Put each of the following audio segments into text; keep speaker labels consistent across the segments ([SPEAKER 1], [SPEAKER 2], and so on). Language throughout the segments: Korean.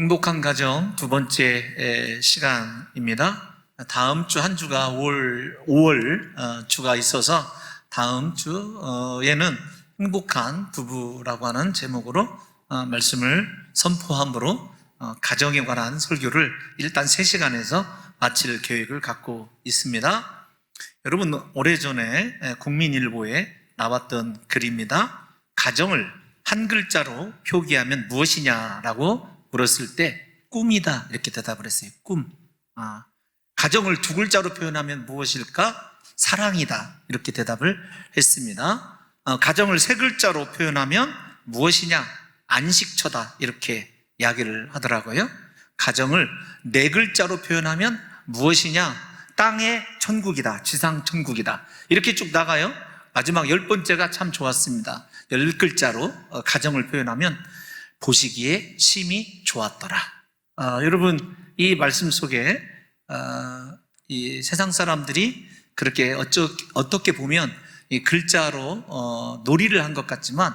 [SPEAKER 1] 행복한 가정 두 번째 시간입니다. 다음 주 한 주가 5월 주가 있어서 다음 주에는 행복한 부부라고 하는 제목으로 말씀을 선포함으로 가정에 관한 설교를 일단 3시간에서 마칠 계획을 갖고 있습니다. 여러분, 오래전에 국민일보에 나왔던 글입니다. 가정을 한 글자로 표기하면 무엇이냐라고 물었을 때 꿈이다 이렇게 대답을 했어요. 꿈. 가정을 2글자로 표현하면 무엇일까? 사랑이다 이렇게 대답을 했습니다. 가정을 3글자로 표현하면 무엇이냐? 안식처다 이렇게 이야기를 하더라고요. 가정을 4글자로 표현하면 무엇이냐? 땅의 천국이다, 지상 천국이다 이렇게 쭉 나가요. 마지막 10번째가 참 좋았습니다. 10글자로 가정을 표현하면 보시기에 심히 좋았더라. 여러분, 이 말씀 속에 이 세상 사람들이 그렇게 어떻게 보면 이 글자로 놀이를 한 것 같지만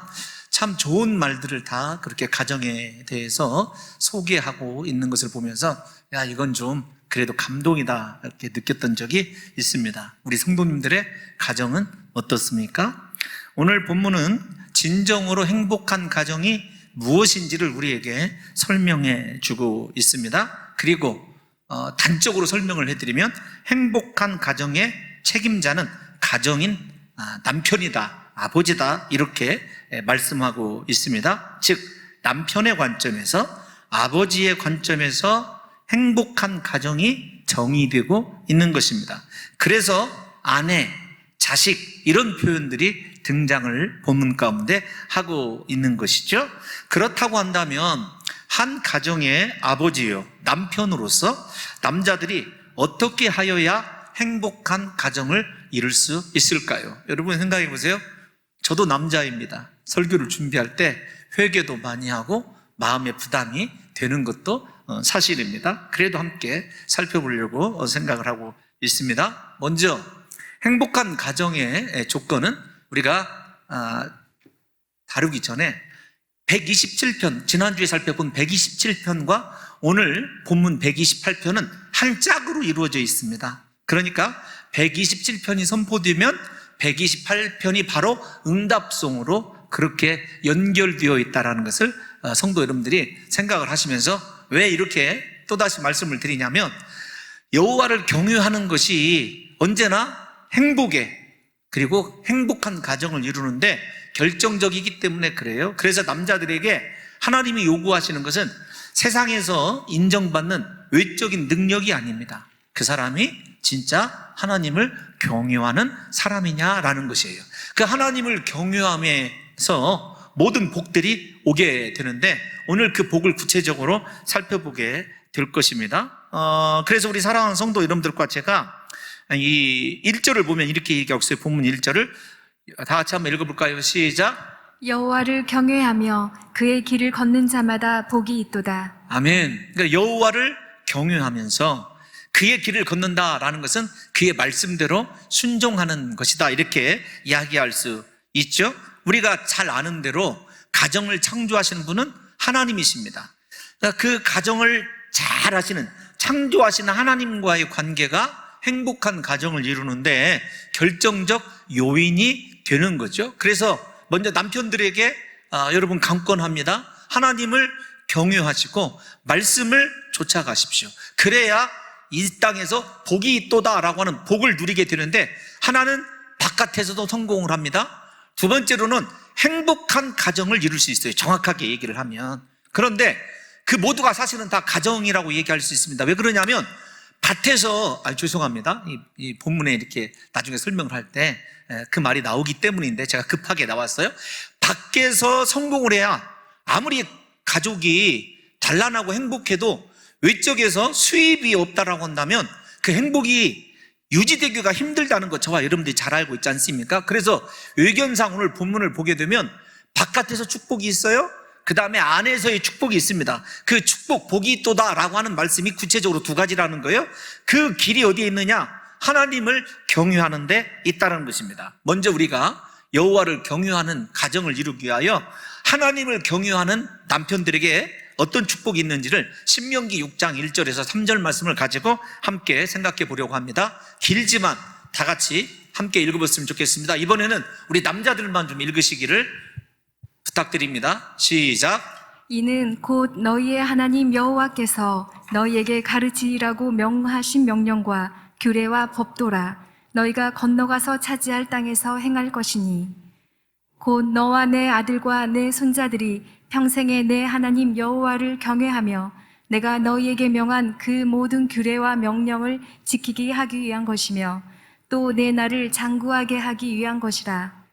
[SPEAKER 1] 참 좋은 말들을 다 그렇게 가정에 대해서 소개하고 있는 것을 보면서 야, 이건 좀 그래도 감동이다 이렇게 느꼈던 적이 있습니다. 우리 성도님들의 가정은 어떻습니까? 오늘 본문은 진정으로 행복한 가정이 무엇인지를 우리에게 설명해 주고 있습니다. 그리고 단적으로 설명을 해드리면 행복한 가정의 책임자는 가정인 남편이다, 아버지다 이렇게 말씀하고 있습니다. 즉 남편의 관점에서, 아버지의 관점에서 행복한 가정이 정의되고 있는 것입니다. 그래서 아내, 자식 이런 표현들이 등장을 본문 가운데 하고 있는 것이죠. 그렇다고 한다면 한 가정의 아버지요, 남편으로서 남자들이 어떻게 하여야 행복한 가정을 이룰 수 있을까요? 여러분 생각해 보세요. 저도 남자입니다. 설교를 준비할 때 회개도 많이 하고 마음의 부담이 되는 것도 사실입니다. 그래도 함께 살펴보려고 생각을 하고 있습니다. 먼저 행복한 가정의 조건은 우리가 다루기 전에 127편, 지난주에 살펴본 127편과 오늘 본문 128편은 한 짝으로 이루어져 있습니다. 그러니까 127편이 선포되면 128편이 바로 응답송으로 그렇게 연결되어 있다는 것을 성도 여러분들이 생각을 하시면서, 왜 이렇게 또다시 말씀을 드리냐면 여호와를 경외하는 것이 언제나 행복에, 그리고 행복한 가정을 이루는데 결정적이기 때문에 그래요. 그래서 남자들에게 하나님이 요구하시는 것은 세상에서 인정받는 외적인 능력이 아닙니다. 그 사람이 진짜 하나님을 경외하는 사람이냐라는 것이에요. 그 하나님을 경외함에서 모든 복들이 오게 되는데 오늘 그 복을 구체적으로 살펴보게 될 것입니다. 그래서 우리 사랑하는 성도 여러분들과 제가 이 1절을 보면 이렇게 얘기하고 있어요. 본문 1절을 다 같이 한번 읽어볼까요? 시작.
[SPEAKER 2] 여호와를 경외하며 그의 길을 걷는 자마다 복이 있도다.
[SPEAKER 1] 아멘. 그러니까 여호와를 경외하면서 그의 길을 걷는다라는 것은 그의 말씀대로 순종하는 것이다 이렇게 이야기할 수 있죠. 우리가 잘 아는 대로 가정을 창조하시는 분은 하나님이십니다. 그러니까 그 가정을 잘 하시는, 창조하시는 하나님과의 관계가 행복한 가정을 이루는데 결정적 요인이 되는 거죠. 그래서 먼저 남편들에게 여러분 강권합니다. 하나님을 경외하시고 말씀을 쫓아가십시오. 그래야 이 땅에서 복이 있도다라고 하는 복을 누리게 되는데, 하나는 바깥에서도 성공을 합니다. 두 번째로는 행복한 가정을 이룰 수 있어요. 정확하게 얘기를 하면. 그런데 그 모두가 사실은 다 가정이라고 얘기할 수 있습니다. 왜 그러냐면 밭에서, 죄송합니다. 이 본문에 이렇게 나중에 설명을 할 때 그 말이 나오기 때문인데 제가 급하게 나왔어요. 밖에서 성공을 해야, 아무리 가족이 단란하고 행복해도 외적에서 수입이 없다라고 한다면 그 행복이 유지되기가 힘들다는 거 저와 여러분들이 잘 알고 있지 않습니까? 그래서 외견상 오늘 본문을 보게 되면 바깥에서 축복이 있어요. 그 다음에 안에서의 축복이 있습니다. 그 축복, 복이 있도다라고 하는 말씀이 구체적으로 2가지라는 거예요. 그 길이 어디에 있느냐? 하나님을 경외하는 데 있다는 것입니다. 먼저 우리가 여호와를 경외하는 가정을 이루기 위하여 하나님을 경외하는 남편들에게 어떤 축복이 있는지를 신명기 6장 1절에서 3절 말씀을 가지고 함께 생각해 보려고 합니다. 길지만 다 같이 함께 읽어봤으면 좋겠습니다. 이번에는 우리 남자들만 좀 읽으시기를 부탁드립니다. 시작.
[SPEAKER 2] 이는 곧 너희의 하나님 여호와께서 너희에게 가르치리라고 명하신 명령과 규례와 법도라. 너희가 건너가서 차지할 땅에서 행할 것이니 곧 너와 내 아들과 내 손자들이 평생에 내 하나님 여호와를 경외하며 내가 너희에게 명한 그 모든 규례와 명령을 지키게 하기 위한 것이며 또 내 나를 장구하게 하기 위한 것이라.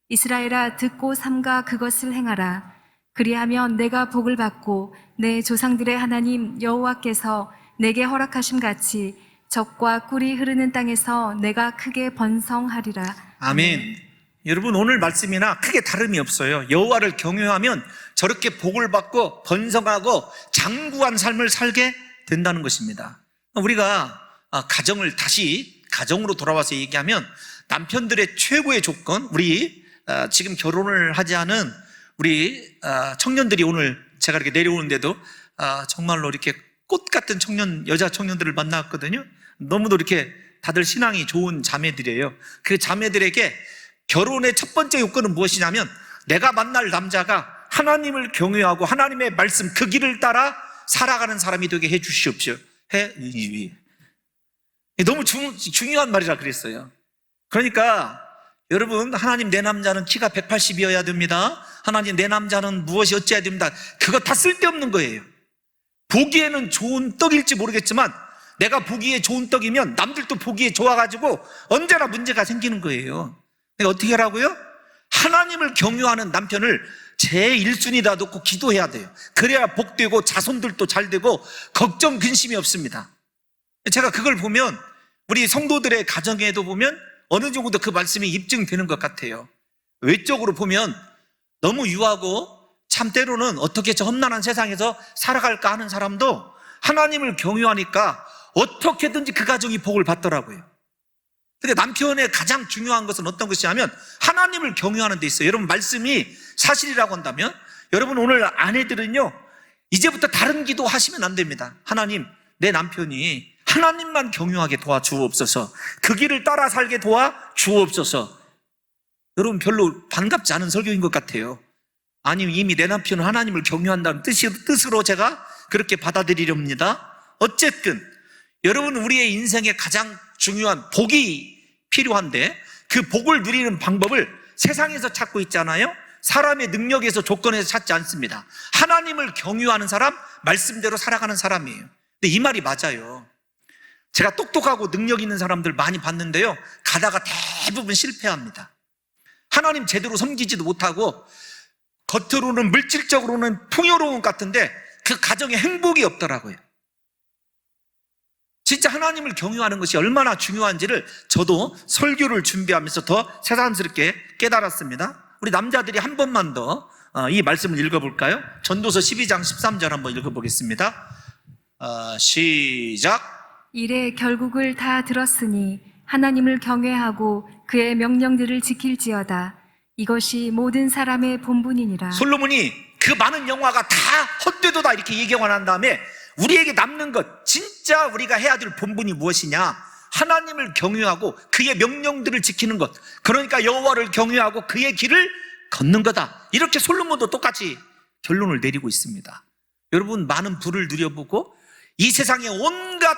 [SPEAKER 2] 이스라엘아, 듣고 삼가 그것을 행하라. 그리하면 내가 복을 받고 내 조상들의 하나님 여호와께서 내게 허락하심 같이 적과 꿀이 흐르는 땅에서 내가 크게 번성하리라.
[SPEAKER 1] 아멘. 여러분, 오늘 말씀이나 크게 다름이 없어요. 여호와를 경외하면 저렇게 복을 받고 번성하고 장구한 삶을 살게 된다는 것입니다. 우리가 가정을 다시 가정으로 돌아와서 얘기하면 남편들의 최고의 조건, 우리 지금 결혼을 하지 않은 우리 청년들이 오늘 제가 이렇게 내려오는데도 정말로 이렇게 꽃 같은 여자 청년들을 만났거든요. 너무도 이렇게 다들 신앙이 좋은 자매들이에요. 그 자매들에게 결혼의 첫 번째 요건은 무엇이냐면 내가 만날 남자가 하나님을 경외하고 하나님의 말씀 그 길을 따라 살아가는 사람이 되게 해 주시옵시오. 너무 중요한 말이라 그랬어요. 그러니까 여러분, 하나님 내 남자는 키가 180이어야 됩니다. 하나님 내 남자는 무엇이 어찌해야 됩니다. 그거 다 쓸데없는 거예요. 보기에는 좋은 떡일지 모르겠지만 내가 보기에 좋은 떡이면 남들도 보기에 좋아가지고 언제나 문제가 생기는 거예요. 내가 어떻게 하라고요? 하나님을 경유하는 남편을 제1순위다 놓고 기도해야 돼요. 그래야 복되고 자손들도 잘 되고 걱정 근심이 없습니다. 제가 그걸 보면 우리 성도들의 가정에도 보면 어느 정도 그 말씀이 입증되는 것 같아요. 외적으로 보면 너무 유하고 참 때로는 어떻게 저 험난한 세상에서 살아갈까 하는 사람도 하나님을 경유하니까 어떻게든지 그 가정이 복을 받더라고요. 근데 남편의 가장 중요한 것은 어떤 것이냐면 하나님을 경유하는 데 있어요. 여러분, 말씀이 사실이라고 한다면 여러분, 오늘 아내들은요 이제부터 다른 기도 하시면 안 됩니다. 하나님, 내 남편이 하나님만 경유하게 도와주옵소서, 그 길을 따라 살게 도와주옵소서. 여러분, 별로 반갑지 않은 설교인 것 같아요. 아니, 이미 내 남편은 하나님을 경유한다는 뜻으로 제가 그렇게 받아들이렵니다. 어쨌든 여러분, 우리의 인생에 가장 중요한 복이 필요한데 그 복을 누리는 방법을 세상에서 찾고 있잖아요. 사람의 능력에서 조건에서 찾지 않습니다. 하나님을 경유하는 사람, 말씀대로 살아가는 사람이에요. 근데 이 말이 맞아요. 제가 똑똑하고 능력 있는 사람들 많이 봤는데요, 가다가 대부분 실패합니다. 하나님 제대로 섬기지도 못하고 겉으로는 물질적으로는 풍요로운 것 같은데 그 가정에 행복이 없더라고요. 진짜 하나님을 경유하는 것이 얼마나 중요한지를 저도 설교를 준비하면서 더 새삼스럽게 깨달았습니다. 우리 남자들이 한 번만 더 이 말씀을 읽어볼까요? 전도서 12장 13절 한번 읽어보겠습니다. 시작.
[SPEAKER 2] 이래 결국을 다 들었으니 하나님을 경외하고 그의 명령들을 지킬지어다. 이것이 모든 사람의 본분이니라.
[SPEAKER 1] 솔로몬이 그 많은 영화가 다 헛되도다 이렇게 얘기하고 난 다음에 우리에게 남는 것, 진짜 우리가 해야 될 본분이 무엇이냐? 하나님을 경유하고 그의 명령들을 지키는 것, 그러니까 여호와를 경유하고 그의 길을 걷는 거다. 이렇게 솔로몬도 똑같이 결론을 내리고 있습니다. 여러분, 많은 부를 누려보고 이 세상에 온갖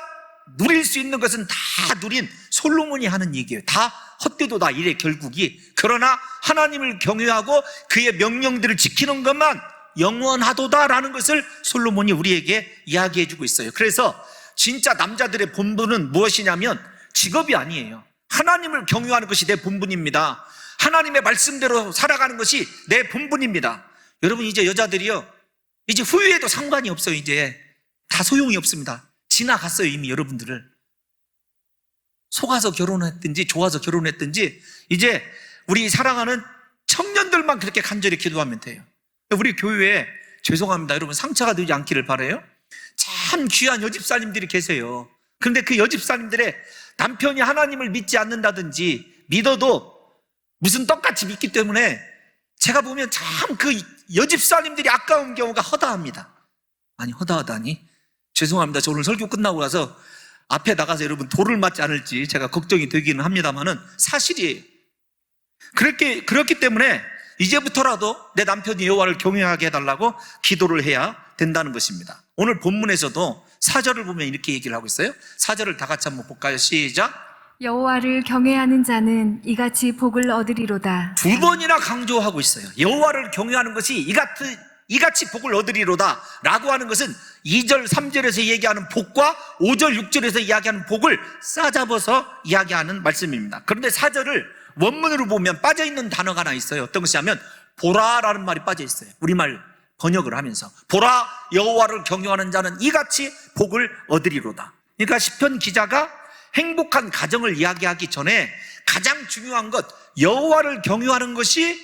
[SPEAKER 1] 누릴 수 있는 것은 다 누린 솔로몬이 하는 얘기예요. 다 헛되도다 이래 결국이. 그러나 하나님을 경유하고 그의 명령들을 지키는 것만 영원하도다라는 것을 솔로몬이 우리에게 이야기해 주고 있어요. 그래서 진짜 남자들의 본분은 무엇이냐면 직업이 아니에요. 하나님을 경유하는 것이 내 본분입니다. 하나님의 말씀대로 살아가는 것이 내 본분입니다. 여러분, 이제 여자들이요, 이제 후회해도 상관이 없어요. 이제 다 소용이 없습니다. 지나갔어요, 이미. 여러분들을 속아서 결혼했든지 좋아서 결혼했든지 이제 우리 사랑하는 청년들만 그렇게 간절히 기도하면 돼요. 우리 교회에, 죄송합니다 여러분, 상처가 되지 않기를 바라요. 참 귀한 여집사님들이 계세요. 그런데 그 여집사님들의 남편이 하나님을 믿지 않는다든지 믿어도 무슨 떡같이 믿기 때문에 제가 보면 참 그 여집사님들이 아까운 경우가 허다합니다. 아니, 허다하다니. 죄송합니다. 저 오늘 설교 끝나고 나서 앞에 나가서 여러분 돌을 맞지 않을지 제가 걱정이 되기는 합니다만은 사실이에요. 그렇기 때문에 이제부터라도 내 남편이 여호와를 경외하게 해달라고 기도를 해야 된다는 것입니다. 오늘 본문에서도 4절을 보면 이렇게 얘기를 하고 있어요. 4절을 다 같이 한번 볼까요? 시작.
[SPEAKER 2] 여호와를 경외하는 자는 이같이 복을 얻으리로다.
[SPEAKER 1] 2번이나 강조하고 있어요. 여호와를 경외하는 것이 이같이 복을 얻으리로다 라고 하는 것은 2절 3절에서 얘기하는 복과 5절 6절에서 이야기하는 복을 싸잡아서 이야기하는 말씀입니다. 그런데 4절을 원문으로 보면 빠져있는 단어가 하나 있어요. 어떤 것이냐면 보라라는 말이 빠져있어요. 우리말 번역을 하면서 보라, 여호와를 경외하는 자는 이같이 복을 얻으리로다. 그러니까 시편 기자가 행복한 가정을 이야기하기 전에 가장 중요한 것, 여호와를 경외하는 것이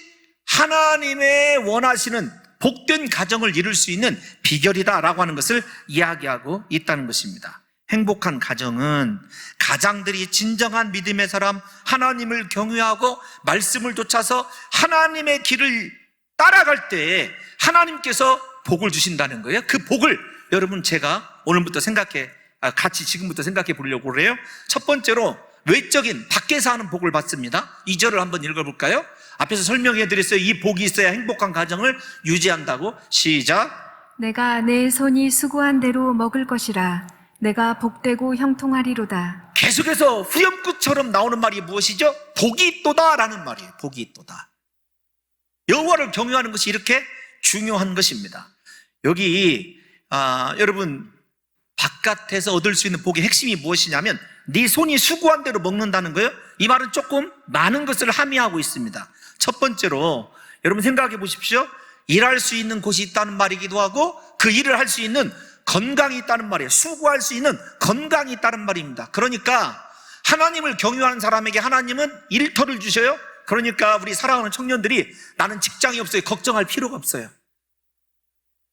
[SPEAKER 1] 하나님의 원하시는 복된 가정을 이룰 수 있는 비결이다라고 하는 것을 이야기하고 있다는 것입니다. 행복한 가정은 가장들이 진정한 믿음의 사람, 하나님을 경외하고 말씀을 쫓아서 하나님의 길을 따라갈 때에 하나님께서 복을 주신다는 거예요. 그 복을 여러분 제가 오늘부터 같이 지금부터 생각해 보려고 그래요. 첫 번째로 외적인 밖에서 하는 복을 받습니다. 2절을 한번 읽어볼까요? 앞에서 설명해 드렸어요. 이 복이 있어야 행복한 가정을 유지한다고. 시작.
[SPEAKER 2] 내가 내 손이 수고한 대로 먹을 것이라. 내가 복되고 형통하리로다.
[SPEAKER 1] 계속해서 후렴구처럼 나오는 말이 무엇이죠? 복이 있도다라는 말이에요. 복이 있도다. 여호와를 경외하는 것이 이렇게 중요한 것입니다. 여기 여러분 바깥에서 얻을 수 있는 복의 핵심이 무엇이냐면 네 손이 수고한 대로 먹는다는 거예요. 이 말은 조금 많은 것을 함의하고 있습니다. 첫 번째로 여러분 생각해 보십시오. 일할 수 있는 곳이 있다는 말이기도 하고 그 일을 할 수 있는 건강이 있다는 말이에요. 수고할 수 있는 건강이 있다는 말입니다. 그러니까 하나님을 경외하는 사람에게 하나님은 일터를 주셔요. 그러니까 우리 사랑하는 청년들이 나는 직장이 없어요. 걱정할 필요가 없어요.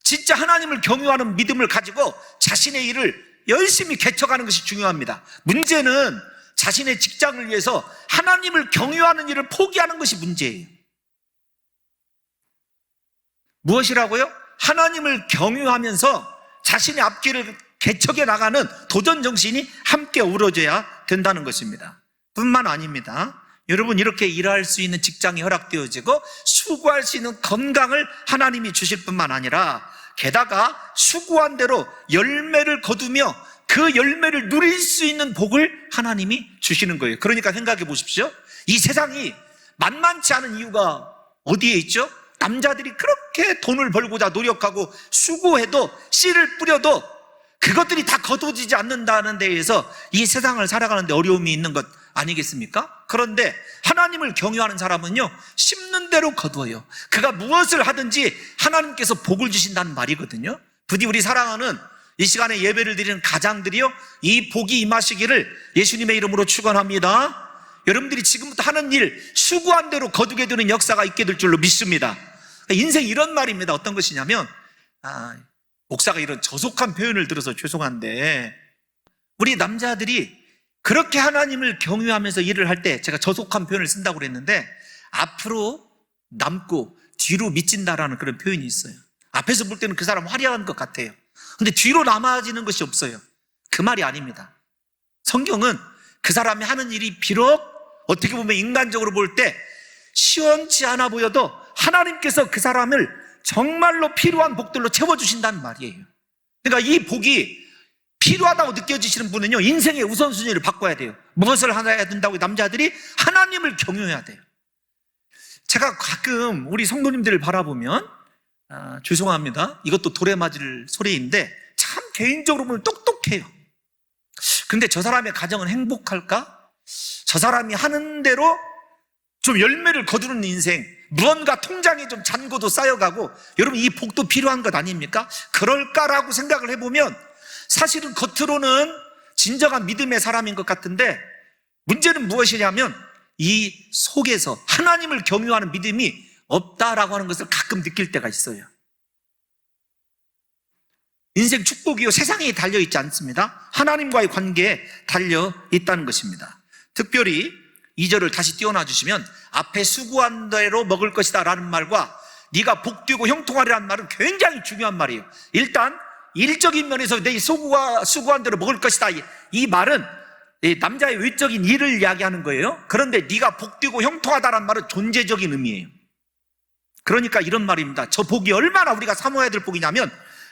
[SPEAKER 1] 진짜 하나님을 경외하는 믿음을 가지고 자신의 일을 열심히 개척하는 것이 중요합니다. 문제는 자신의 직장을 위해서 하나님을 경외하는 일을 포기하는 것이 문제예요. 무엇이라고요? 하나님을 경외하면서 자신의 앞길을 개척해 나가는 도전 정신이 함께 어우러져야 된다는 것입니다. 뿐만 아닙니다. 여러분 이렇게 일할 수 있는 직장이 허락되어지고 수고할 수 있는 건강을 하나님이 주실 뿐만 아니라 게다가 수고한 대로 열매를 거두며 그 열매를 누릴 수 있는 복을 하나님이 주시는 거예요. 그러니까 생각해 보십시오. 이 세상이 만만치 않은 이유가 어디에 있죠? 남자들이 그렇게 돈을 벌고자 노력하고 수고해도 씨를 뿌려도 그것들이 다 거두어지지 않는다는 데에서 이 세상을 살아가는 데 어려움이 있는 것 아니겠습니까? 그런데 하나님을 경외하는 사람은요 심는 대로 거두어요. 그가 무엇을 하든지 하나님께서 복을 주신다는 말이거든요. 부디 우리 사랑하는 이 시간에 예배를 드리는 가장들이요 이 복이 임하시기를 예수님의 이름으로 축원합니다. 여러분들이 지금부터 하는 일 수고한 대로 거두게 되는 역사가 있게 될 줄로 믿습니다. 인생 이런 말입니다. 어떤 것이냐면 목사가 이런 저속한 표현을 들어서 죄송한데 우리 남자들이 그렇게 하나님을 경외하면서 일을 할 때 제가 저속한 표현을 쓴다고 그랬는데 앞으로 남고 뒤로 미친다라는 그런 표현이 있어요. 앞에서 볼 때는 그 사람 화려한 것 같아요. 근데 뒤로 남아지는 것이 없어요. 그 말이 아닙니다. 성경은 그 사람이 하는 일이 비록 어떻게 보면 인간적으로 볼 때 시원치 않아 보여도 하나님께서 그 사람을 정말로 필요한 복들로 채워주신다는 말이에요. 그러니까 이 복이 필요하다고 느껴지시는 분은요 인생의 우선순위를 바꿔야 돼요. 무엇을 해야 된다고? 남자들이 하나님을 경외해야 돼요. 제가 가끔 우리 성도님들을 바라보면 죄송합니다. 이것도 돌에 맞을 소리인데 참 개인적으로 보면 똑똑해요. 근데 저 사람의 가정은 행복할까? 저 사람이 하는 대로 좀 열매를 거두는 인생, 무언가 통장에 좀 잔고도 쌓여가고 여러분 이 복도 필요한 것 아닙니까? 그럴까라고 생각을 해보면 사실은 겉으로는 진정한 믿음의 사람인 것 같은데 문제는 무엇이냐면 이 속에서 하나님을 경외하는 믿음이 없다라고 하는 것을 가끔 느낄 때가 있어요. 인생 축복이요 세상에 달려있지 않습니다. 하나님과의 관계에 달려있다는 것입니다. 특별히 2절을 다시 띄워놔 주시면 앞에 수고한 대로 먹을 것이다 라는 말과 네가 복되고 형통하리라는 말은 굉장히 중요한 말이에요. 일단 일적인 면에서 내 수고한 대로 먹을 것이다. 이 말은 이 남자의 외적인 일을 이야기하는 거예요. 그런데 네가 복되고 형통하다는 말은 존재적인 의미예요. 그러니까 이런 말입니다. 저 복이 얼마나 우리가 사모해야 될 복이냐면,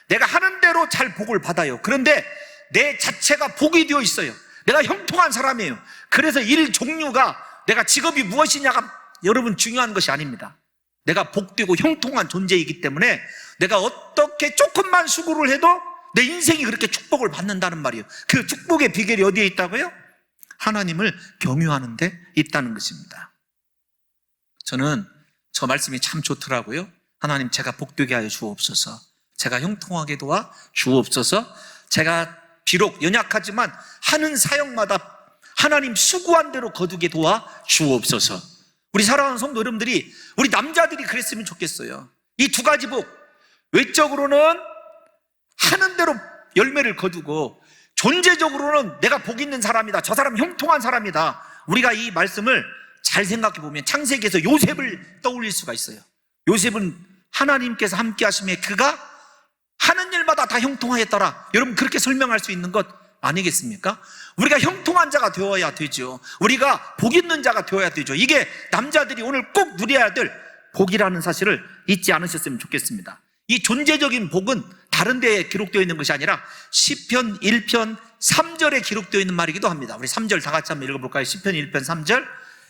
[SPEAKER 1] 내가 하는 대로 잘 복을 받아요. 그런데 내 자체가 복이 되어 있어요. 내가 형통한 사람이에요. 그래서 일 종류가, 내가 직업이 무엇이냐가 여러분 중요한 것이 아닙니다. 내가 복되고 형통한 존재이기 때문에 내가 어떻게 조금만 수고를 해도 내 인생이 그렇게 축복을 받는다는 말이에요. 그 축복의 비결이 어디에 있다고요? 하나님을 경유하는 데 있다는 것입니다. 저는 저 말씀이 참 좋더라고요. 하나님, 제가 복되게 하여 주옵소서. 제가 형통하게 도와 주옵소서. 제가 비록 연약하지만 하는 사역마다 하나님 수고한 대로 거두게 도와 주옵소서. 우리 사랑하는 성도 여러분들이, 우리 남자들이 그랬으면 좋겠어요. 이 두 가지 복, 외적으로는 하는 대로 열매를 거두고 존재적으로는 내가 복 있는 사람이다, 저 사람 형통한 사람이다. 우리가 이 말씀을 잘 생각해 보면 창세기에서 요셉을 떠올릴 수가 있어요. 요셉은 하나님께서 함께 하심에 그가 하는 일마다 다 형통하였더라. 여러분, 그렇게 설명할 수 있는 것 아니겠습니까? 우리가 형통한 자가 되어야 되죠. 우리가 복 있는 자가 되어야 되죠. 이게 남자들이 오늘 꼭 누려야 될 복이라는 사실을 잊지 않으셨으면 좋겠습니다. 이 존재적인 복은 다른 데에 기록되어 있는 것이 아니라 시편 1편 3절에 기록되어 있는 말이기도 합니다. 우리 3절 다 같이 한번 읽어볼까요? 시편 1편 3절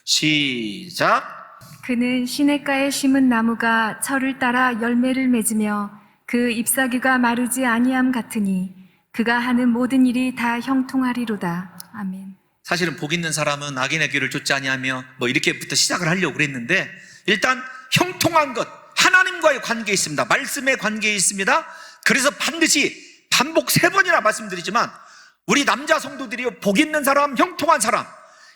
[SPEAKER 1] 시작.
[SPEAKER 2] 그는 시냇가에 심은 나무가 철을 따라 열매를 맺으며 그 잎사귀가 마르지 아니함 같으니 그가 하는 모든 일이 다 형통하리로다. 아멘.
[SPEAKER 1] 사실은 복 있는 사람은 악인의 길을 쫓지 아니하며 이렇게부터 시작을 하려고 그랬는데, 일단 형통한 것, 하나님과의 관계에 있습니다. 말씀의 관계에 있습니다. 그래서 반드시 반복 3번이나 말씀드리지만, 우리 남자 성도들이 복 있는 사람, 형통한 사람,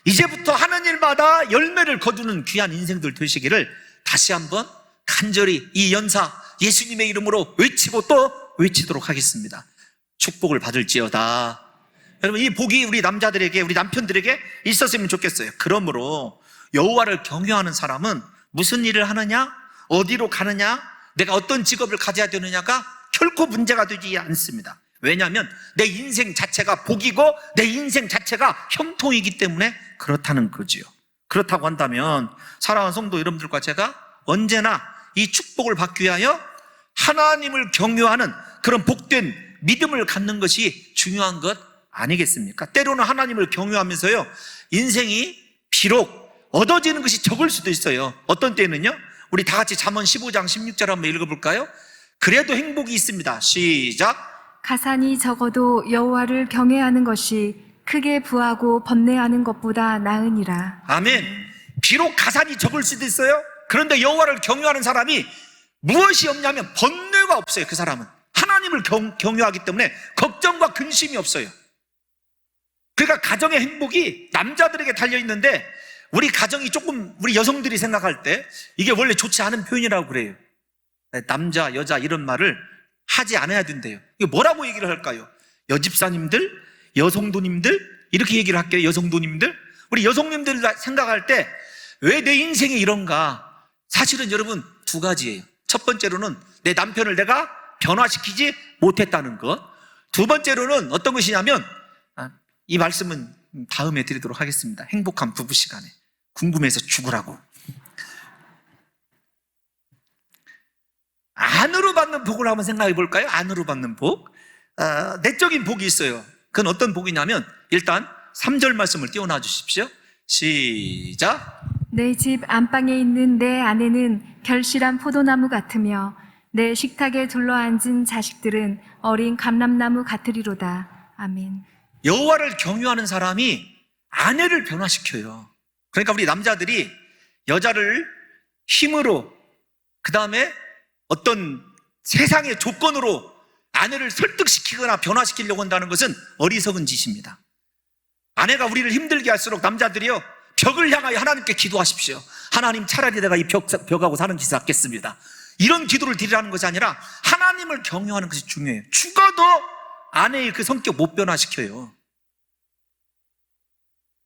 [SPEAKER 1] 이제부터 하는 일마다 열매를 거두는 귀한 인생들 되시기를 다시 한번 간절히 이 연사 예수님의 이름으로 외치고 또 외치도록 하겠습니다. 축복을 받을지어다. 여러분, 이 복이 우리 남자들에게, 우리 남편들에게 있었으면 좋겠어요. 그러므로 여호와를 경외하는 사람은 무슨 일을 하느냐, 어디로 가느냐, 내가 어떤 직업을 가져야 되느냐가 결코 문제가 되지 않습니다. 왜냐하면 내 인생 자체가 복이고 내 인생 자체가 형통이기 때문에 그렇다는 거지요. 그렇다고 한다면 사랑하는 성도 여러분들과 제가 언제나 이 축복을 받기 위하여 하나님을 경외하는 그런 복된 믿음을 갖는 것이 중요한 것 아니겠습니까? 때로는 하나님을 경외하면서요, 인생이 비록 얻어지는 것이 적을 수도 있어요. 어떤 때는요, 우리 다 같이 잠언 15장 16절 한번 읽어볼까요? 그래도 행복이 있습니다. 시작.
[SPEAKER 2] 가산이 적어도 여호와를 경외하는 것이 크게 부하고 번뇌하는 것보다 나으니라.
[SPEAKER 1] 아멘. 비록 가산이 적을 수도 있어요. 그런데 여호와를 경외하는 사람이 무엇이 없냐면 번뇌가 없어요. 그 사람은 하나님을 경외하기 때문에 걱정과 근심이 없어요. 그러니까 가정의 행복이 남자들에게 달려있는데, 우리 가정이 조금, 우리 여성들이 생각할 때 이게 원래 좋지 않은 표현이라고 그래요. 남자, 여자 이런 말을 하지 않아야 된대요. 이거 뭐라고 얘기를 할까요? 여집사님들, 여성도님들, 이렇게 얘기를 할게요. 여성도님들. 우리 여성님들 생각할 때 왜 내 인생이 이런가? 사실은 여러분 2가지예요. 첫 번째로는 내 남편을 내가 변화시키지 못했다는 것. 2번째로는 어떤 것이냐면, 이 말씀은 다음에 드리도록 하겠습니다. 행복한 부부 시간에. 궁금해서 죽으라고. 안으로 받는 복을 한번 생각해 볼까요? 안으로 받는 복. 내적인 복이 있어요. 그건 어떤 복이냐면, 일단 3절 말씀을 띄워놔 주십시오. 시작.
[SPEAKER 2] 내 집 안방에 있는 내 아내는 결실한 포도나무 같으며 내 식탁에 둘러앉은 자식들은 어린 감람나무 같으리로다. 아멘.
[SPEAKER 1] 여호와를 경유하는 사람이 아내를 변화시켜요. 그러니까 우리 남자들이 여자를 힘으로, 그 다음에 어떤 세상의 조건으로 아내를 설득시키거나 변화시키려고 한다는 것은 어리석은 짓입니다. 아내가 우리를 힘들게 할수록 남자들이요, 벽을 향하여 하나님께 기도하십시오. 하나님, 차라리 내가 이 벽하고 사는 짓을 하겠습니다. 이런 기도를 드리라는 것이 아니라 하나님을 경외하는 것이 중요해요. 죽어도 아내의 그 성격 못 변화시켜요.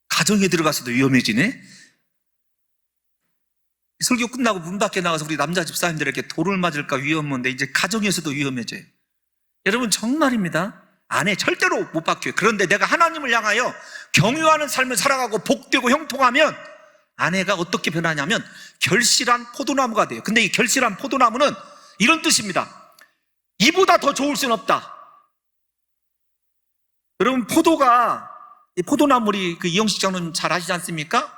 [SPEAKER 1] 가정에 들어가서도 위험해지네. 설교 끝나고 문 밖에 나가서 우리 남자 집사님들에게 돌을 맞을까 위험한데, 이제 가정에서도 위험해져요. 여러분 정말입니다. 아내 절대로 못 바뀌어요. 그런데 내가 하나님을 향하여 경유하는 삶을 살아가고 복되고 형통하면 아내가 어떻게 변하냐면 결실한 포도나무가 돼요. 근데 이 결실한 포도나무는 이런 뜻입니다. 이보다 더 좋을 수는 없다. 여러분 이 포도나물이 이영식 장로님 잘 아시지 않습니까?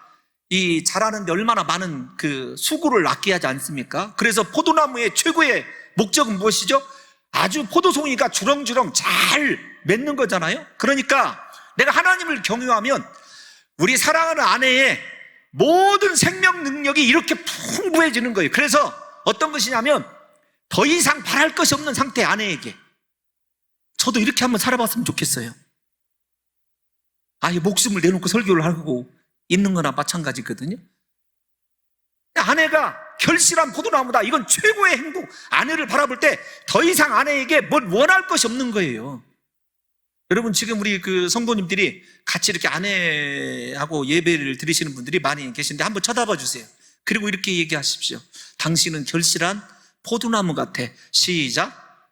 [SPEAKER 1] 이 자라는데 얼마나 많은 수고를 아껴야 하지 않습니까? 그래서 포도나무의 최고의 목적은 무엇이죠? 아주 포도송이가 주렁주렁 잘 맺는 거잖아요. 그러니까 내가 하나님을 경유하면 우리 사랑하는 아내의 모든 생명 능력이 이렇게 풍부해지는 거예요. 그래서 어떤 것이냐면 더 이상 바랄 것이 없는 상태, 아내에게. 저도 이렇게 한번 살아봤으면 좋겠어요. 아예 목숨을 내놓고 설교를 하고 있는 거나 마찬가지거든요. 아내가 결실한 포도나무다. 이건 최고의 행복. 아내를 바라볼 때 더 이상 아내에게 뭘 원할 것이 없는 거예요. 여러분 지금 우리 성도님들이 같이 이렇게 아내하고 예배를 드리시는 분들이 많이 계신데 한번 쳐다봐 주세요. 그리고 이렇게 얘기하십시오. 당신은 결실한 포도나무 같아. 시작.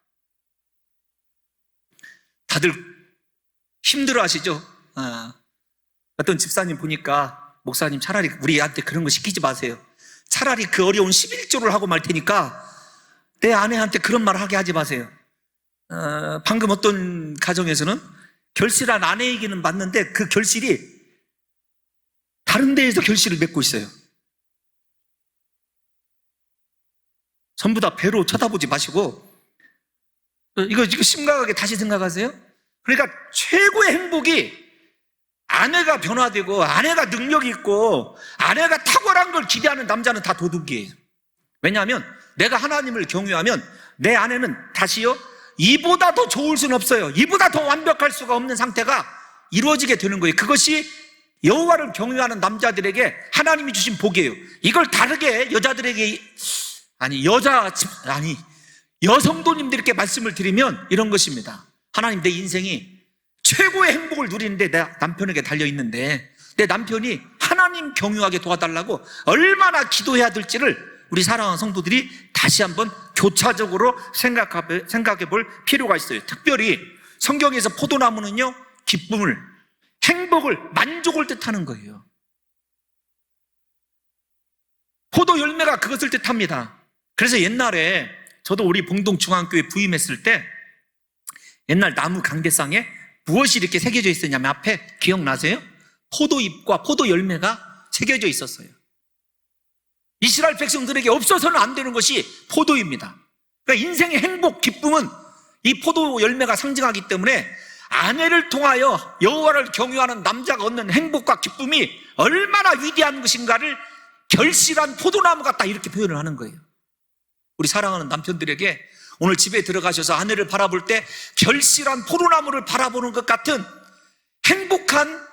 [SPEAKER 1] 다들 힘들어 하시죠? 어떤 집사님 보니까 목사님 차라리 우리한테 그런 거 시키지 마세요. 차라리 그 어려운 11조를 하고 말 테니까 내 아내한테 그런 말 하게 하지 마세요. 방금 어떤 가정에서는 결실한 아내에게는 맞는데 그 결실이 다른 데에서 결실을 맺고 있어요. 전부 다 배로 쳐다보지 마시고 이거 심각하게 다시 생각하세요. 그러니까 최고의 행복이 아내가 변화되고 아내가 능력이 있고 아내가 탁월한 걸 기대하는 남자는 다 도둑이에요. 왜냐하면 내가 하나님을 경유하면 내 아내는 다시요 이보다 더 좋을 수는 없어요. 이보다 더 완벽할 수가 없는 상태가 이루어지게 되는 거예요. 그것이 여호와를 경유하는 남자들에게 하나님이 주신 복이에요. 이걸 다르게 여자들에게 여성도님들께 말씀을 드리면 이런 것입니다. 하나님, 내 인생이 최고의 행복을 누리는데 내 남편에게 달려있는데 내 남편이 하나님 경유하게 도와달라고 얼마나 기도해야 될지를 우리 사랑하는 성도들이 다시 한번 교차적으로 생각해 볼 필요가 있어요. 특별히 성경에서 포도나무는요 기쁨을, 행복을, 만족을 뜻하는 거예요. 포도 열매가 그것을 뜻합니다. 그래서 옛날에 저도 우리 봉동중앙교회 부임했을 때 옛날 나무 강대상에 무엇이 이렇게 새겨져 있었냐면 앞에 기억나세요? 포도잎과 포도 열매가 새겨져 있었어요. 이스라엘 백성들에게 없어서는 안 되는 것이 포도입니다. 그러니까 인생의 행복, 기쁨은 이 포도 열매가 상징하기 때문에 아내를 통하여 여호와를 경유하는 남자가 얻는 행복과 기쁨이 얼마나 위대한 것인가를 결실한 포도나무 같다 이렇게 표현을 하는 거예요. 우리 사랑하는 남편들에게 오늘 집에 들어가셔서 아내를 바라볼 때 결실한 포도나무를 바라보는 것 같은 행복한,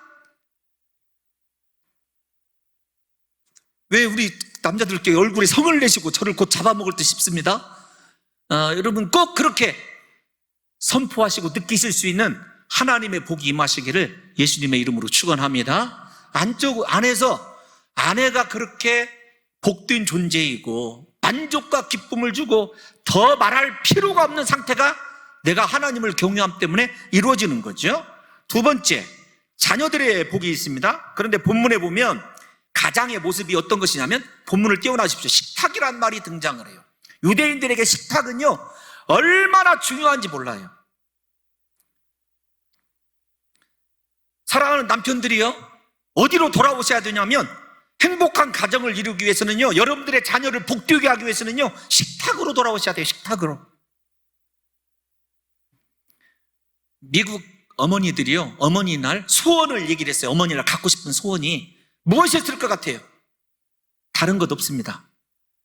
[SPEAKER 1] 왜 우리 남자들께 얼굴에 성을 내시고 저를 곧 잡아먹을 듯 싶습니다. 여러분 꼭 그렇게 선포하시고 느끼실 수 있는 하나님의 복이 임하시기를 예수님의 이름으로 축원합니다. 안에서 아내가 그렇게 복된 존재이고 만족과 기쁨을 주고 더 말할 필요가 없는 상태가 내가 하나님을 경유함 때문에 이루어지는 거죠. 두 번째, 자녀들의 복이 있습니다. 그런데 본문에 보면 가장의 모습이 어떤 것이냐면 본문을 띄워놔십시오. 식탁이란 말이 등장을 해요. 유대인들에게 식탁은요 얼마나 중요한지 몰라요. 사랑하는 남편들이요 어디로 돌아오셔야 되냐면 행복한 가정을 이루기 위해서는요 여러분들의 자녀를 복되게 하기 위해서는요 식탁으로 돌아오셔야 돼요. 식탁으로. 미국 어머니들이요 어머니날 소원을 얘기를 했어요. 어머니날 갖고 싶은 소원이 무엇이었을 것 같아요? 다른 것 없습니다.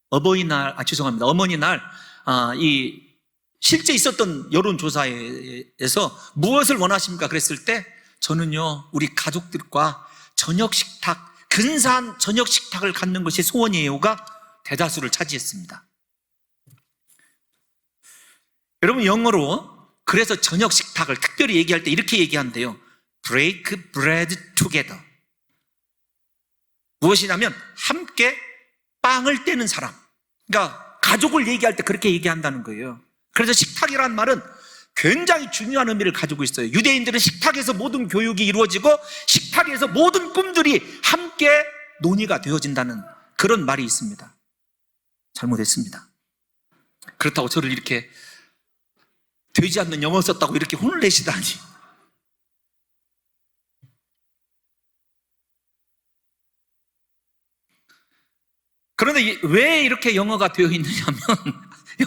[SPEAKER 1] 어머니날 이 실제 있었던 여론조사에서 무엇을 원하십니까? 그랬을 때 저는요 우리 가족들과 저녁 식탁, 근사한 저녁 식탁을 갖는 것이 소원이에요가 대다수를 차지했습니다. 여러분 영어로 그래서 저녁 식탁을 특별히 얘기할 때 이렇게 얘기한대요. Break bread together. 무엇이냐면 함께 빵을 떼는 사람. 그러니까 가족을 얘기할 때 그렇게 얘기한다는 거예요. 그래서 식탁이라는 말은 굉장히 중요한 의미를 가지고 있어요. 유대인들은 식탁에서 모든 교육이 이루어지고 식탁에서 모든 꿈들이 함께 논의가 되어진다는 그런 말이 있습니다. 잘못했습니다. 그렇다고 저를 이렇게 되지 않는 영어 썼다고 이렇게 혼을 내시다니. 그런데 왜 이렇게 영어가 되어 있느냐면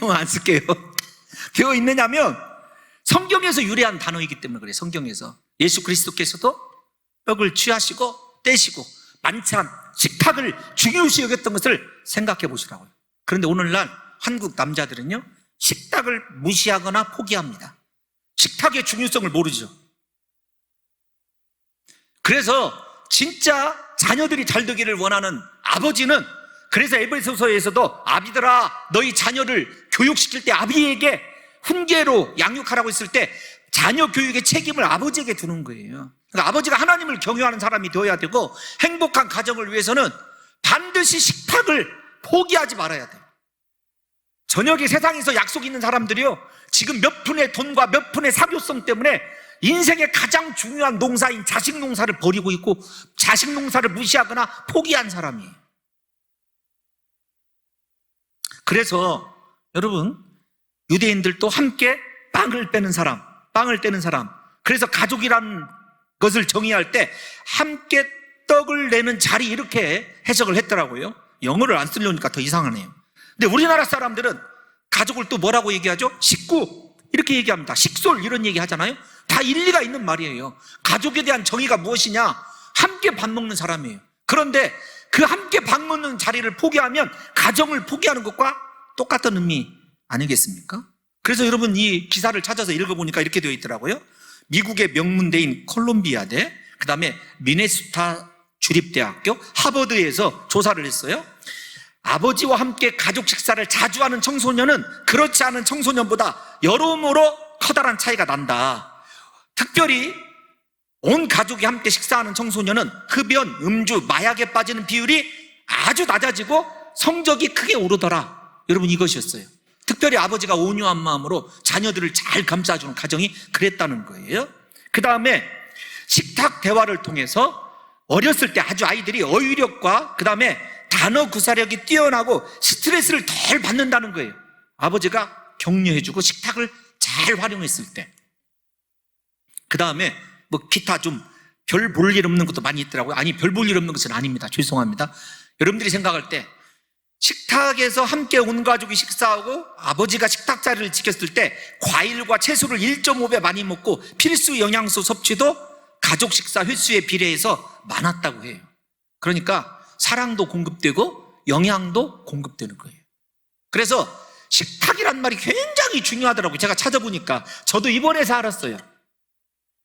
[SPEAKER 1] 영어 안 쓸게요. 되어 있느냐면 성경에서 유래한 단어이기 때문에 그래요. 성경에서 예수 그리스도께서도 떡을 취하시고 떼시고 만찬, 식탁을 중요시 여겼던 것을 생각해 보시라고요. 그런데 오늘날 한국 남자들은요, 식탁을 무시하거나 포기합니다. 식탁의 중요성을 모르죠. 그래서 진짜 자녀들이 잘 되기를 원하는 아버지는, 그래서 에베소서에서도 아비들아 너희 자녀를 교육시킬 때 아비에게 훈계로 양육하라고 했을 때 자녀 교육의 책임을 아버지에게 두는 거예요. 그러니까 아버지가 하나님을 경외하는 사람이 되어야 되고 행복한 가정을 위해서는 반드시 식탁을 포기하지 말아야 돼요. 저녁에 세상에서 약속 있는 사람들이요, 지금 몇 푼의 돈과 몇 푼의 사교성 때문에 인생의 가장 중요한 농사인 자식 농사를 버리고 있고 자식 농사를 무시하거나 포기한 사람이에요. 그래서 여러분, 유대인들도 함께 빵을 떼는 사람, 그래서 가족이라는 것을 정의할 때 함께 떡을 내는 자리, 이렇게 해석을 했더라고요. 영어를 안 쓰려니까 더 이상하네요. 근데 우리나라 사람들은 가족을 또 뭐라고 얘기하죠? 식구, 이렇게 얘기합니다. 식솔, 이런 얘기 하잖아요. 다 일리가 있는 말이에요. 가족에 대한 정의가 무엇이냐? 함께 밥 먹는 사람이에요. 그런데 그 함께 밥 먹는 자리를 포기하면 가정을 포기하는 것과 똑같은 의미 아니겠습니까? 그래서 여러분, 이 기사를 찾아서 읽어보니까 이렇게 되어 있더라고요. 미국의 명문대인 콜롬비아대, 그 다음에 미네소타 주립대학교, 하버드에서 조사를 했어요. 아버지와 함께 가족 식사를 자주 하는 청소년은 그렇지 않은 청소년보다 여러모로 커다란 차이가 난다. 특별히 온 가족이 함께 식사하는 청소년은 흡연, 음주, 마약에 빠지는 비율이 아주 낮아지고 성적이 크게 오르더라. 여러분, 이것이었어요. 특별히 아버지가 온유한 마음으로 자녀들을 잘 감싸주는 가정이 그랬다는 거예요. 그 다음에 식탁 대화를 통해서 어렸을 때 아주 아이들이 어휘력과 그 다음에 단어 구사력이 뛰어나고 스트레스를 덜 받는다는 거예요. 아버지가 격려해주고 식탁을 잘 활용했을 때. 그 다음에 뭐 기타 좀 별 볼 일 없는 것도 많이 있더라고요. 아니, 별 볼 일 없는 것은 아닙니다. 죄송합니다. 여러분들이 생각할 때 식탁에서 함께 온 가족이 식사하고 아버지가 식탁 자리를 지켰을 때 과일과 채소를 1.5배 많이 먹고 필수 영양소 섭취도 가족 식사 횟수에 비례해서 많았다고 해요. 그러니까 사랑도 공급되고 영양도 공급되는 거예요. 그래서 식탁이란 말이 굉장히 중요하더라고요. 제가 찾아보니까 저도 이번에서 알았어요.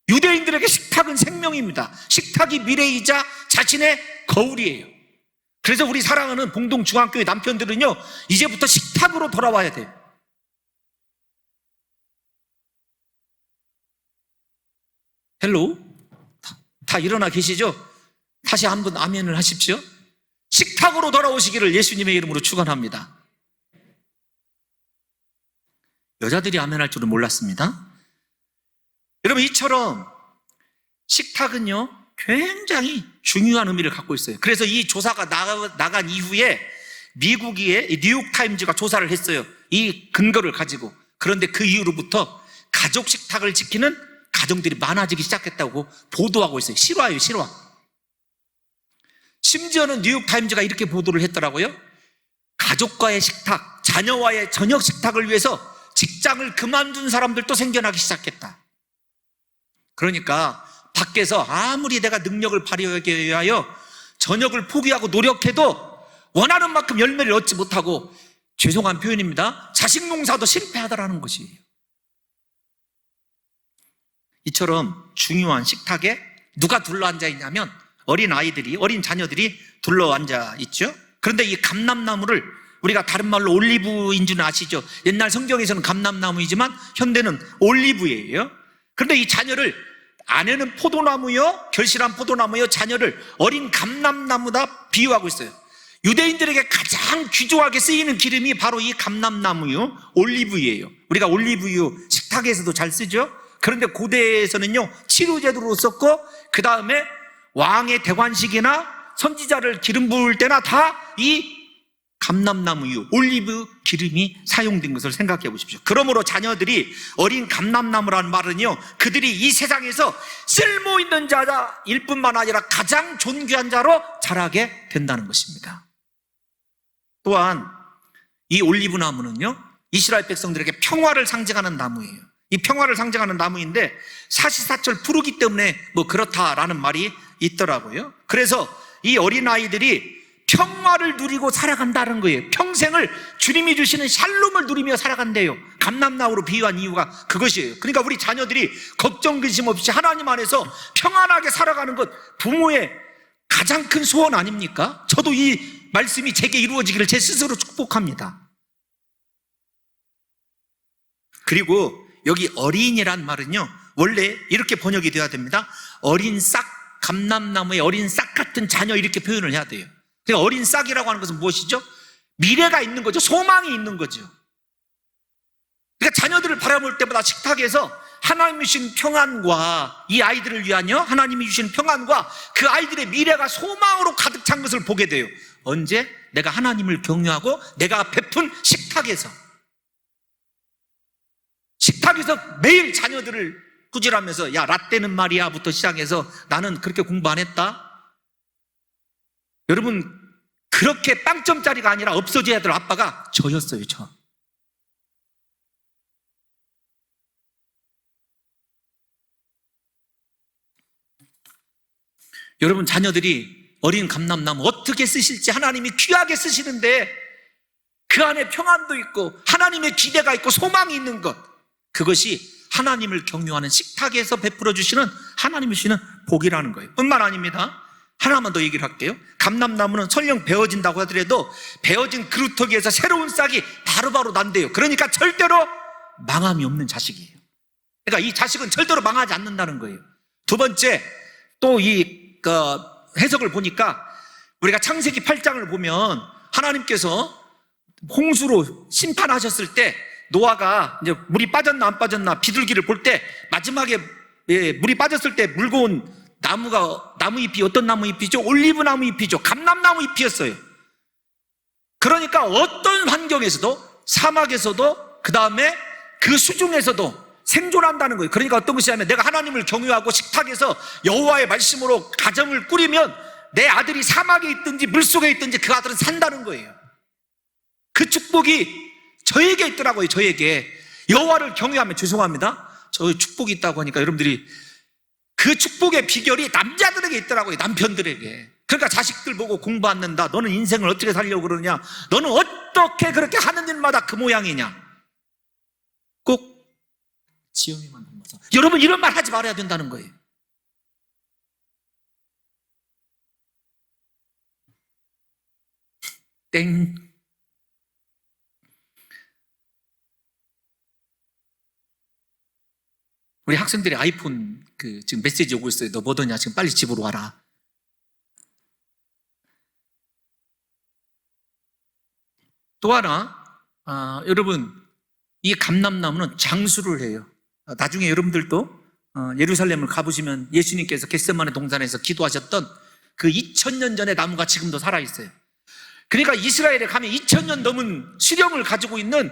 [SPEAKER 1] 유대인들에게 식탁은 생명입니다. 식탁이 미래이자 자신의 거울이에요. 그래서 우리 사랑하는 봉동중앙교회 남편들은요, 이제부터 식탁으로 돌아와야 돼요. 헬로? 다 일어나 계시죠? 다시 한번 아멘을 하십시오. 식탁으로 돌아오시기를 예수님의 이름으로 축원합니다. 여자들이 아멘할 줄은 몰랐습니다. 여러분, 이처럼 식탁은요, 굉장히 중요한 의미를 갖고 있어요. 그래서 이 조사가 나간 이후에 미국의 뉴욕타임즈가 조사를 했어요. 이 근거를 가지고. 그런데 그 이후로부터 가족 식탁을 지키는 가정들이 많아지기 시작했다고 보도하고 있어요. 실화예요, 실화. 심지어는 뉴욕타임즈가 이렇게 보도를 했더라고요. 가족과의 식탁, 자녀와의 저녁 식탁을 위해서 직장을 그만둔 사람들도 생겨나기 시작했다. 그러니까 밖에서 아무리 내가 능력을 발휘하기 위하여 저녁을 포기하고 노력해도 원하는 만큼 열매를 얻지 못하고, 죄송한 표현입니다, 자식 농사도 실패하더라는 것이에요. 이처럼 중요한 식탁에 누가 둘러앉아 있냐면 어린 아이들이, 어린 자녀들이 둘러앉아 있죠. 그런데 이 감람나무를 우리가 다른 말로 올리브인 줄 아시죠? 옛날 성경에서는 감람나무이지만 현대는 올리브예요. 그런데 이 자녀를, 아내는 포도나무요, 결실한 포도나무요, 자녀를 어린 감람나무다 비유하고 있어요. 유대인들에게 가장 귀중하게 쓰이는 기름이 바로 이 감람나무요, 올리브유예요. 우리가 올리브유 식탁 식탁에서도 잘 쓰죠. 그런데 고대에서는요, 치료제도로 썼고, 그 다음에 왕의 대관식이나 선지자를 기름 부을 때나 다 이 감람나무유, 올리브 기름이 사용된 것을 생각해 보십시오. 그러므로 자녀들이 어린 감람나무라는 말은요, 그들이 이 세상에서 쓸모 있는 자일 뿐만 아니라 가장 존귀한 자로 자라게 된다는 것입니다. 또한 이 올리브 나무는요, 이스라엘 백성들에게 평화를 상징하는 나무예요. 이 평화를 상징하는 나무인데 사시사철 푸르기 때문에 뭐 그렇다라는 말이 있더라고요. 그래서 이 어린아이들이 평화를 누리고 살아간다는 거예요. 평생을 주님이 주시는 샬롬을 누리며 살아간대요. 감람나무로 비유한 이유가 그것이에요. 그러니까 우리 자녀들이 걱정 근심 없이 하나님 안에서 평안하게 살아가는 것, 부모의 가장 큰 소원 아닙니까? 저도 이 말씀이 제게 이루어지기를 제 스스로 축복합니다. 그리고 여기 어린이란 말은요, 원래 이렇게 번역이 되어야 됩니다. 어린 싹, 감람나무의 어린 싹 같은 자녀, 이렇게 표현을 해야 돼요. 어린 싹이라고 하는 것은 무엇이죠? 미래가 있는 거죠. 소망이 있는 거죠. 그러니까 자녀들을 바라볼 때마다 식탁에서 하나님이 주신 평안과 이 아이들을 위하여 하나님이 주신 평안과 그 아이들의 미래가 소망으로 가득 찬 것을 보게 돼요. 언제? 내가 하나님을 경외하고 내가 베푼 식탁에서 매일 자녀들을 꾸질하면서 야, 라떼는 말이야 부터 시작해서 나는 그렇게 공부 안 했다. 여러분, 그렇게 빵점짜리가 아니라 없어져야 될 아빠가 저였어요, 저. 여러분, 자녀들이 어린 감람나무 어떻게 쓰실지 하나님이 귀하게 쓰시는데 그 안에 평안도 있고 하나님의 기대가 있고 소망이 있는 것, 그것이 하나님을 경유하는 식탁에서 베풀어 주시는 하나님이 주시는 복이라는 거예요. 뿐만 아닙니다. 하나만 더 얘기를 할게요. 감람나무는 설령 베어진다고 하더라도 베어진 그루터기에서 새로운 싹이 바로바로 난대요. 그러니까 절대로 망함이 없는 자식이에요. 그러니까 이 자식은 절대로 망하지 않는다는 거예요. 두 번째, 또 이 해석을 보니까 우리가 창세기 8장을 보면 하나님께서 홍수로 심판하셨을 때 노아가 이제 물이 빠졌나 안 빠졌나 비둘기를 볼 때 마지막에 물이 빠졌을 때 물고 온 나무 잎이 어떤 나무 잎이죠? 올리브 나무 잎이죠. 감람나무 잎이었어요. 그러니까 어떤 환경에서도, 사막에서도, 그 다음에 그 수중에서도 생존한다는 거예요. 그러니까 어떤 것이냐면 내가 하나님을 경유하고 식탁에서 여호와의 말씀으로 가정을 꾸리면 내 아들이 사막에 있든지 물속에 있든지 그 아들은 산다는 거예요. 그 축복이 저에게 있더라고요. 저에게 여호와를 경유하면, 죄송합니다, 저 축복이 있다고 하니까 여러분들이, 그 축복의 비결이 남자들에게 있더라고요. 남편들에게. 그러니까 자식들 보고 공부 안 는다, 너는 인생을 어떻게 살려고 그러냐, 너는 어떻게 그렇게 하는 일마다 그 모양이냐, 꼭 지영이만 닮아서. 여러분, 이런 말 하지 말아야 된다는 거예요. 땡. 우리 학생들이 아이폰 지금 메시지 오고 있어요. 너 뭐더냐? 지금 빨리 집으로 와라. 또 하나, 여러분, 이 감람나무는 장수를 해요. 나중에 여러분들도 예루살렘을 가보시면 예수님께서 겟세마네 동산에서 기도하셨던 그 2000년 전의 나무가 지금도 살아있어요. 그러니까 이스라엘에 가면 2000년 넘은 수령을 가지고 있는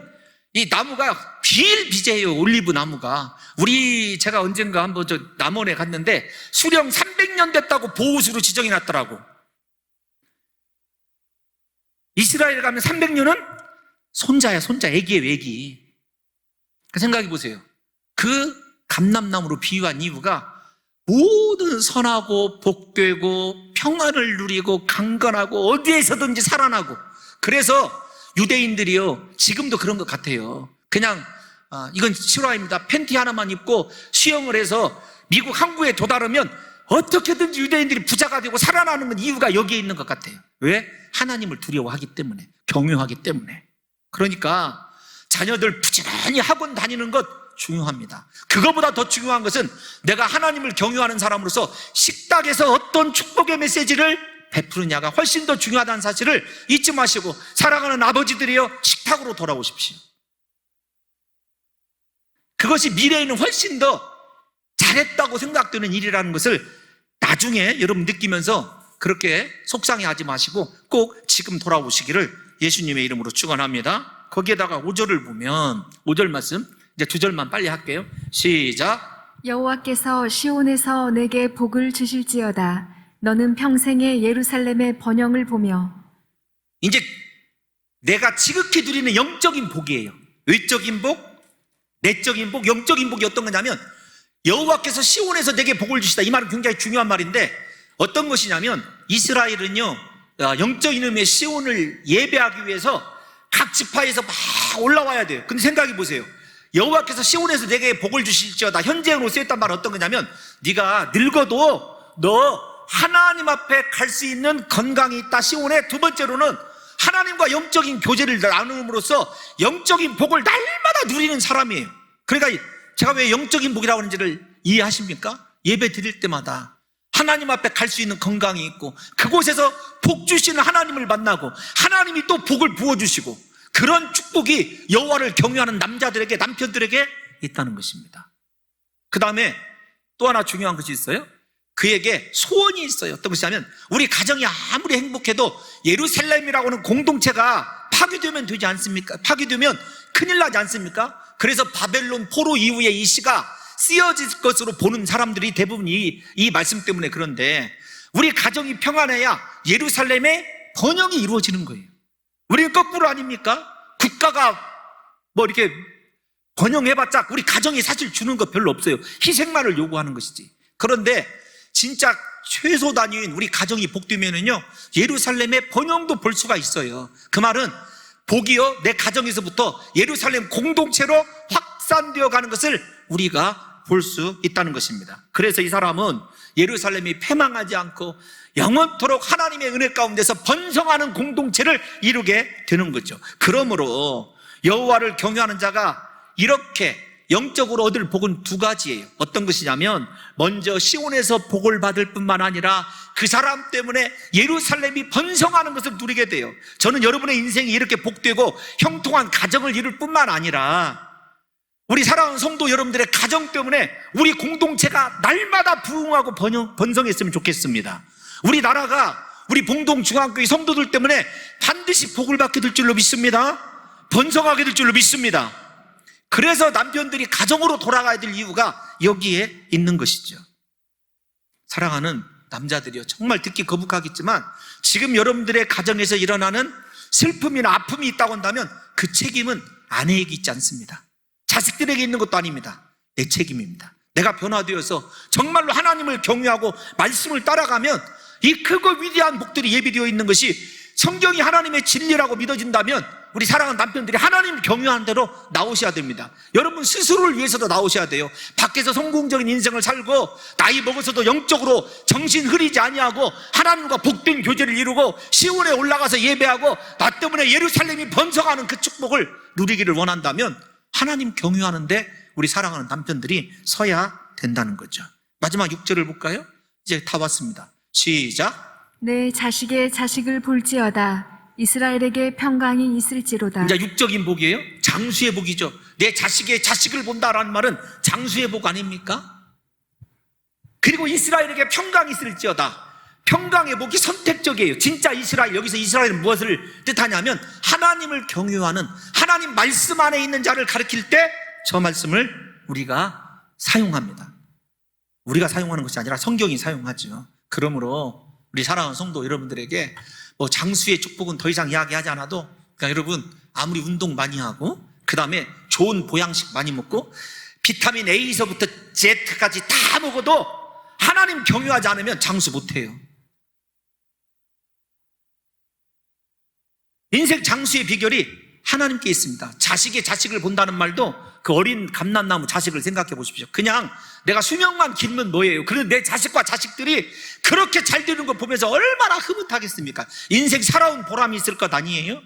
[SPEAKER 1] 이 나무가 비일비재해요. 올리브 나무가. 제가 언젠가 한번 남원에 갔는데 수령 300년 됐다고 보호수로 지정해 놨더라고. 이스라엘에 가면 300년은 손자야, 손자. 애기예요, 애기. 생각해 보세요. 그 감람나무로 비유한 이유가 모든 선하고 복되고 평안을 누리고 강건하고 어디에서든지 살아나고, 그래서 유대인들이요, 지금도 그런 것 같아요. 그냥 이건 실화입니다. 팬티 하나만 입고 수영을 해서 미국 항구에 도달하면 어떻게든지 유대인들이 부자가 되고 살아나는 건 이유가 여기에 있는 것 같아요. 왜? 하나님을 두려워하기 때문에, 경외하기 때문에. 그러니까 자녀들 부지런히 학원 다니는 것 중요합니다. 그거보다 더 중요한 것은 내가 하나님을 경외하는 사람으로서 식탁에서 어떤 축복의 메시지를 베푸느냐가 훨씬 더 중요하다는 사실을 잊지 마시고, 사랑하는 아버지들이여, 식탁으로 돌아오십시오. 그것이 미래에는 훨씬 더 잘했다고 생각되는 일이라는 것을 나중에 여러분 느끼면서 그렇게 속상해하지 마시고 꼭 지금 돌아오시기를 예수님의 이름으로 축원합니다. 거기에다가 5절을 보면 5절 말씀, 이제 2절만 빨리 할게요. 시작.
[SPEAKER 2] 여호와께서 시온에서 내게 복을 주실지어다. 너는 평생에 예루살렘의 번영을 보며.
[SPEAKER 1] 이제 내가 지극히 누리는 영적인 복이에요. 외적인 복, 내적인 복, 영적인 복이 어떤 거냐면 여호와께서 시온에서 내게 복을 주시다. 이 말은 굉장히 중요한 말인데 어떤 것이냐면 이스라엘은요, 영적인 의미의 시온을 예배하기 위해서 각 지파에서 막 올라와야 돼요. 근데 생각해 보세요. 여호와께서 시온에서 내게 복을 주실지어다. 현재형으로 쓰였단 말은 어떤 거냐면 네가 늙어도 너 하나님 앞에 갈 수 있는 건강이 있다. 시온에. 두 번째로는 하나님과 영적인 교제를 나눔으로써 영적인 복을 날마다 누리는 사람이에요. 그러니까 제가 왜 영적인 복이라고 하는지를 이해하십니까? 예배 드릴 때마다 하나님 앞에 갈 수 있는 건강이 있고 그곳에서 복 주시는 하나님을 만나고 하나님이 또 복을 부어주시고 그런 축복이 여호와를 경외하는 남자들에게, 남편들에게 있다는 것입니다. 그 다음에 또 하나 중요한 것이 있어요. 그에게 소원이 있어요. 어떤 것이냐면 우리 가정이 아무리 행복해도 예루살렘이라고 하는 공동체가 파괴되면 되지 않습니까? 파괴되면 큰일 나지 않습니까? 그래서 바벨론 포로 이후에 이 시가 쓰여질 것으로 보는 사람들이 대부분 이 말씀 때문에 그런데 우리 가정이 평안해야 예루살렘의 번영이 이루어지는 거예요. 우리는 거꾸로 아닙니까? 국가가 뭐 이렇게 번영해봤자 우리 가정이 사실 주는 거 별로 없어요. 희생만을 요구하는 것이지. 그런데 진짜 최소 단위인 우리 가정이 복되면은요, 예루살렘의 번영도 볼 수가 있어요. 그 말은 복이요, 내 가정에서부터 예루살렘 공동체로 확산되어 가는 것을 우리가 볼 수 있다는 것입니다. 그래서 이 사람은 예루살렘이 패망하지 않고 영원토록 하나님의 은혜 가운데서 번성하는 공동체를 이루게 되는 거죠. 그러므로 여호와를 경외하는 자가 이렇게 영적으로 얻을 복은 두 가지예요. 어떤 것이냐면 먼저 시온에서 복을 받을 뿐만 아니라 그 사람 때문에 예루살렘이 번성하는 것을 누리게 돼요. 저는 여러분의 인생이 이렇게 복되고 형통한 가정을 이룰 뿐만 아니라 우리 사랑하는 성도 여러분들의 가정 때문에 우리 공동체가 날마다 부흥하고 번성했으면 좋겠습니다. 우리 나라가 우리 봉동중앙교회 성도들 때문에 반드시 복을 받게 될 줄로 믿습니다. 번성하게 될 줄로 믿습니다. 그래서 남편들이 가정으로 돌아가야 될 이유가 여기에 있는 것이죠. 사랑하는 남자들이요, 정말 듣기 거북하겠지만 지금 여러분들의 가정에서 일어나는 슬픔이나 아픔이 있다고 한다면 그 책임은 아내에게 있지 않습니다. 자식들에게 있는 것도 아닙니다. 내 책임입니다. 내가 변화되어서 정말로 하나님을 경외하고 말씀을 따라가면 이 크고 위대한 복들이 예비되어 있는 것이 성경이 하나님의 진리라고 믿어진다면 우리 사랑하는 남편들이 하나님을 경외하는 대로 나오셔야 됩니다. 여러분 스스로를 위해서도 나오셔야 돼요. 밖에서 성공적인 인생을 살고 나이 먹어서도 영적으로 정신 흐리지 아니하고 하나님과 복된 교제를 이루고 시온에 올라가서 예배하고 나 때문에 예루살렘이 번성하는 그 축복을 누리기를 원한다면 하나님 경외하는데 우리 사랑하는 남편들이 서야 된다는 거죠. 마지막 6절을 볼까요? 이제 다 왔습니다. 시작.
[SPEAKER 2] 내 자식의 자식을 볼지어다. 이스라엘에게 평강이 있을지로다.
[SPEAKER 1] 이제 육적인 복이에요. 장수의 복이죠. 내 자식의 자식을 본다라는 말은 장수의 복 아닙니까? 그리고 이스라엘에게 평강이 있을지어다. 평강의 복이 선택적이에요. 진짜 이스라엘, 여기서 이스라엘은 무엇을 뜻하냐면 하나님을 경외하는, 하나님 말씀 안에 있는 자를 가리킬 때 저 말씀을 우리가 사용합니다. 우리가 사용하는 것이 아니라 성경이 사용하죠. 그러므로 우리 사랑하는 성도 여러분들에게 뭐 장수의 축복은 더 이상 이야기하지 않아도, 그러니까 여러분 아무리 운동 많이 하고 그 다음에 좋은 보양식 많이 먹고 비타민 A서부터 Z까지 다 먹어도 하나님 경외하지 않으면 장수 못해요. 인생 장수의 비결이 하나님께 있습니다. 자식의 자식을 본다는 말도 그 어린 감람나무 자식을 생각해 보십시오. 그냥 내가 수명만 길면 뭐예요? 그런데 내 자식과 자식들이 그렇게 잘 되는 거 보면서 얼마나 흐뭇하겠습니까? 인생 살아온 보람이 있을 것 아니에요?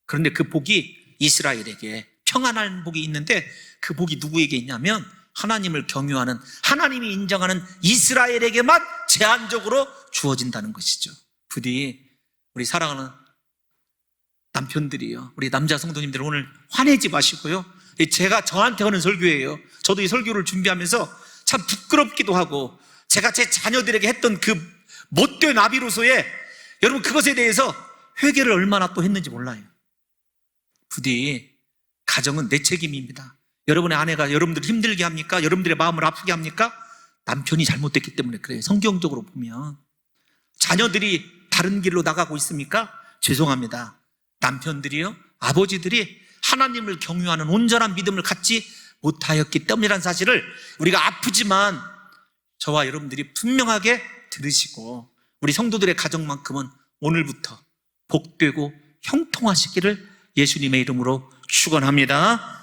[SPEAKER 1] 그런데 그 복이 이스라엘에게 평안한 복이 있는데 그 복이 누구에게 있냐면 하나님을 경외하는, 하나님이 인정하는 이스라엘에게만 제한적으로 주어진다는 것이죠. 부디 우리 사랑하는 남편들이요, 우리 남자 성도님들 오늘 화내지 마시고요, 제가 저한테 하는 설교예요. 저도 이 설교를 준비하면서 참 부끄럽기도 하고, 제가 제 자녀들에게 했던 그 못된 아비로서의, 여러분 그것에 대해서 회개를 얼마나 또 했는지 몰라요. 부디 가정은 내 책임입니다. 여러분의 아내가 여러분들 힘들게 합니까? 여러분들의 마음을 아프게 합니까? 남편이 잘못됐기 때문에 그래요. 성경적으로 보면. 자녀들이 바른 길로 나가고 있습니까? 죄송합니다. 남편들이요, 아버지들이 하나님을 경유하는 온전한 믿음을 갖지 못하였기 때문이라는 사실을 우리가 아프지만 저와 여러분들이 분명하게 들으시고, 우리 성도들의 가정만큼은 오늘부터 복되고 형통하시기를 예수님의 이름으로 축원합니다.